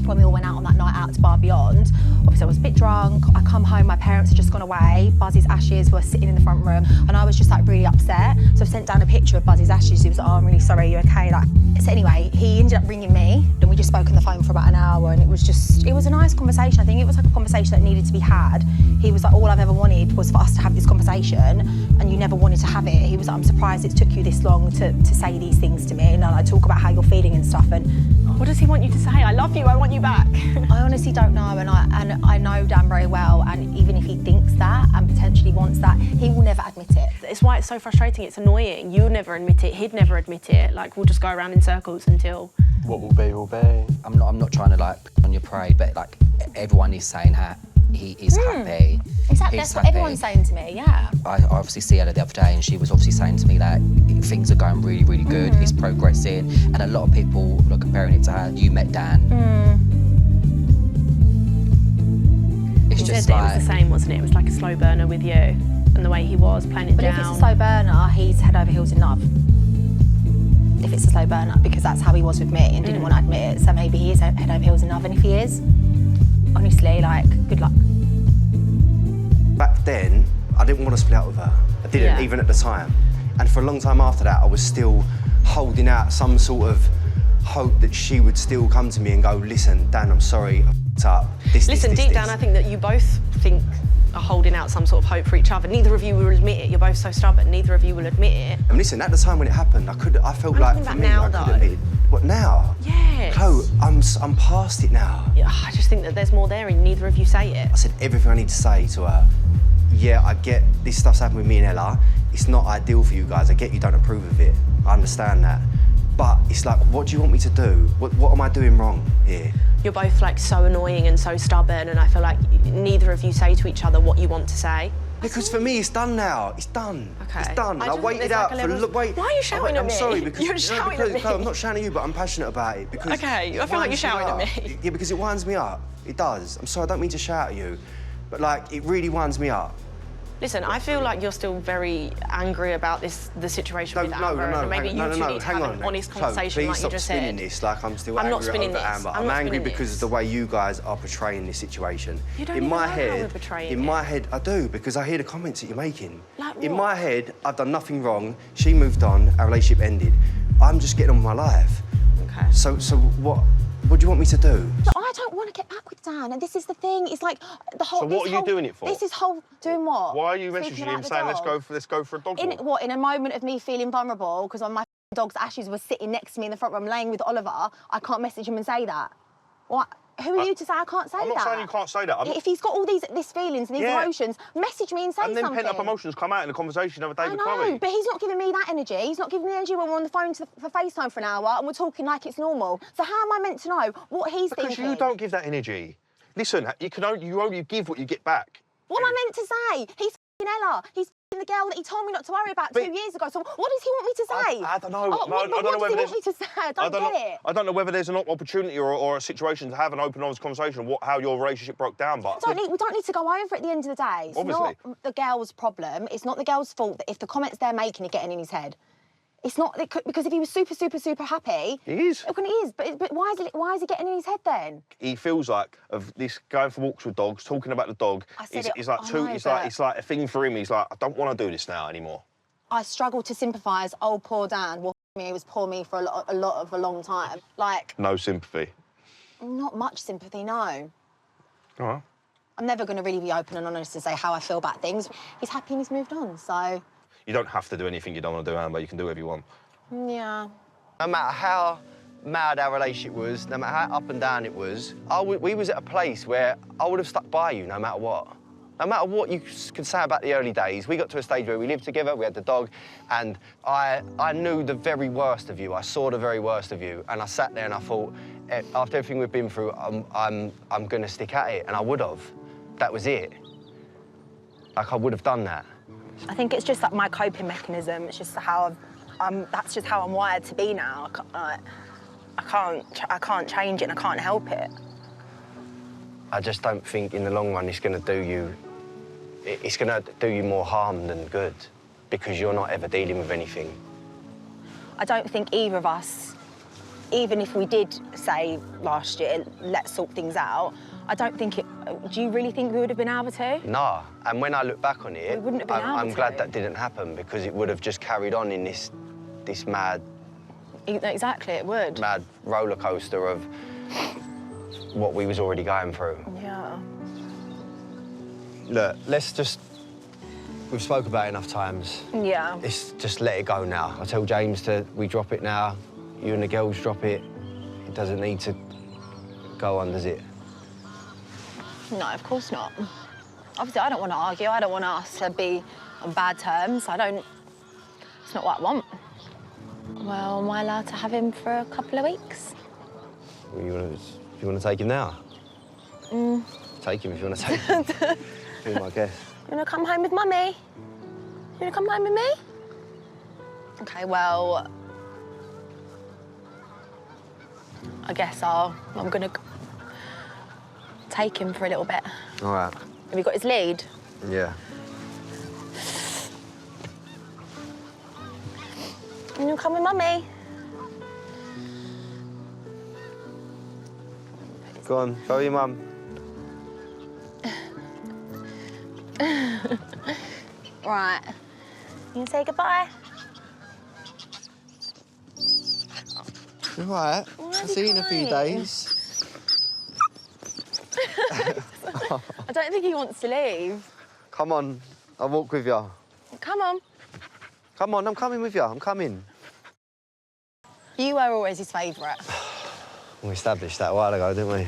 when we all went out on that night out to Bar Beyond. Obviously I was a bit drunk, I come home, my parents had just gone away, Buzzy's ashes were sitting in the front room, and I was just like really upset. So I've sent down a picture of Buzzy's ashes. He was like, oh, I'm really sorry, are you okay? Like, so anyway, he ended up ringing me, and we just spoke on the phone for about an hour, and it was a nice conversation. I think it was like a conversation that needed to be had. He was like, all I've ever wanted was for us to have this conversation, and you never wanted to have it. He was like, I'm surprised it took you this long to say these things to me, and I talk about how you're feeling and stuff. And what does he want you to say? I love you, I want you back. I honestly don't know, and I know Dan very well, and even if he thinks that and potentially wants that, he will never admit it. It's why it's so frustrating, it's annoying. You'll never admit it, he'd never admit it. Like, we'll just go around in circles until... What will be, will be. I'm not trying to, like, on your parade, but, like, everyone is saying how he is happy. Exactly, that's what everyone's saying to me, yeah. I obviously see her the other day, and she was obviously saying to me that things are going really, really good, he's progressing, and a lot of people are comparing it to how you met Dan. It's He just said like... that it was the same, wasn't it? It was like a slow burner with you, and the way he was playing it But down. if it's a slow burner, he's head over heels in love. If it's a slow burner, because that's how he was with me and didn't want to admit it, so maybe he is head over heels in love, and if he is, honestly, like, good luck. Back then, I didn't want to split up with her. I didn't, even at the time. And for a long time after that, I was still holding out some sort of hope that she would still come to me and go, listen, Dan, I'm sorry, I f***ed up. Listen, deep down, I think that you both are holding out some sort of hope for each other. Neither of you will admit it. You're both so stubborn. Neither of you will admit it. And listen, at the time when it happened, I felt like for me, now, I could admit it. What, now? Yes. Chloe, I'm past it now. Yeah, I just think that there's more there and neither of you say it. I said everything I need to say to her. Yeah, I get this stuff's happened with me and Ella. It's not ideal for you guys. I get you don't approve of it. I understand that. But it's like, what do you want me to do? What am I doing wrong here? You're both like so annoying and so stubborn, and I feel like neither of you say to each other what you want to say. Because for me, it's done now. It's done. Okay. It's done. I I waited out for... Wait. Why are you shouting at me? I'm sorry, because... You're shouting at me. No, I'm not shouting at you, but I'm passionate about it. Because okay, I feel like you're shouting at me. Yeah, because it winds me up. It does. I'm sorry, I don't mean to shout at you. But, like, it really winds me up. Listen, I feel like you're still very angry about the situation with Amber, and maybe you two need to have an honest conversation, like you just said. Please stop spinning this like I'm still angry over Amber. I'm angry because of the way you guys are portraying this situation. You don't even know how we're portraying it. In my head, I do, because I hear the comments that you're making. Like what? In my head, I've done nothing wrong. She moved on, our relationship ended. I'm just getting on with my life. Okay. So what do you want me to do? But I don't want to get back with Dan, and this is the thing. It's like the whole. So what are you doing it for? This is doing what? Why are you messaging him saying let's go for a dog walk? In a moment of me feeling vulnerable because my dog's ashes were sitting next to me in the front room, laying with Oliver, I can't message him and say that. What? Who are you to say I can't say that? I'm not saying you can't say that. If he's got all these feelings and these emotions, message me and say something. And then pent-up emotions come out in the conversation the other day with Chloe. I know, but he's not giving me that energy. He's not giving me energy when we're on the phone for FaceTime for an hour and we're talking like it's normal. So how am I meant to know what he's thinking? Because you don't give that energy. Listen, you only give what you get back. What am I meant to say? He's f***ing Ella. He's f***ing the girl that he told me not to worry about 2 years ago. So what does he want me to say? I don't know. What does he want me to say? I don't get it. I don't know whether there's an opportunity or a situation to have an open, honest conversation of how your relationship broke down, but... We don't need to go over at the end of the day. It's Obviously. not the girl's problem. It's not the girl's fault that if the comments they're making are getting in his head. It's not, because if he was super, super, super happy... He is. He is, but why is he getting in his head then? He feels like, of this going for walks with dogs, talking about the dog, it's like a thing for him. He's like, I don't want to do this now anymore. I struggle to sympathise, oh, poor Dan, well, he was poor me for a long time. Like... No sympathy. Not much sympathy, no. All right. I'm never going to really be open and honest and say how I feel about things. He's happy and he's moved on, so... You don't have to do anything you don't want to do, Amber. You can do whatever you want. Yeah. No matter how mad our relationship was, no matter how up and down it was, we was at a place where I would have stuck by you no matter what. No matter what you could say about the early days, we got to a stage where we lived together, we had the dog, and I knew the very worst of you. I saw the very worst of you, and I sat there and I thought, after everything we've been through, I'm going to stick at it, and I would have. That was it. Like, I would have done that. I think it's just like my coping mechanism. It's just how that's just how I'm wired to be now. I can't change it and I can't help it. I just don't think in the long run it's going to do you... It's going to do you more harm than good because you're not ever dealing with anything. I don't think either of us even if we did say last year, let's sort things out, I don't think it... Do you really think we would have been able to? No, and when I look back on it, We wouldn't have been able I'm to. glad that didn't happen because it would have just carried on in this mad... Exactly, it would. Mad roller coaster of what we was already going through. Yeah. Look, let's just... We've spoke about it enough times. Yeah. Let's just let it go now. I tell James we drop it now. You and the girls drop it. It doesn't need to go on, does it? No, of course not. Obviously, I don't want to argue. I don't want us to be on bad terms. It's not what I want. Well, am I allowed to have him for a couple of weeks? Well, you want to take him now? Take him if you want to take him. Be my guest. You want to come home with Mummy? You want to come home with me? OK, well... I guess I'm going to take him for a little bit. All right. Have you got his lead? Yeah. You want to come with Mummy? Go on, go with your mum. Right. You can say goodbye? All right. I'll see you in a few days. I don't think he wants to leave. Come on, I'll walk with you. Come on. Come on, I'm coming with you, I'm coming. You were always his favourite. We established that a while ago, didn't we?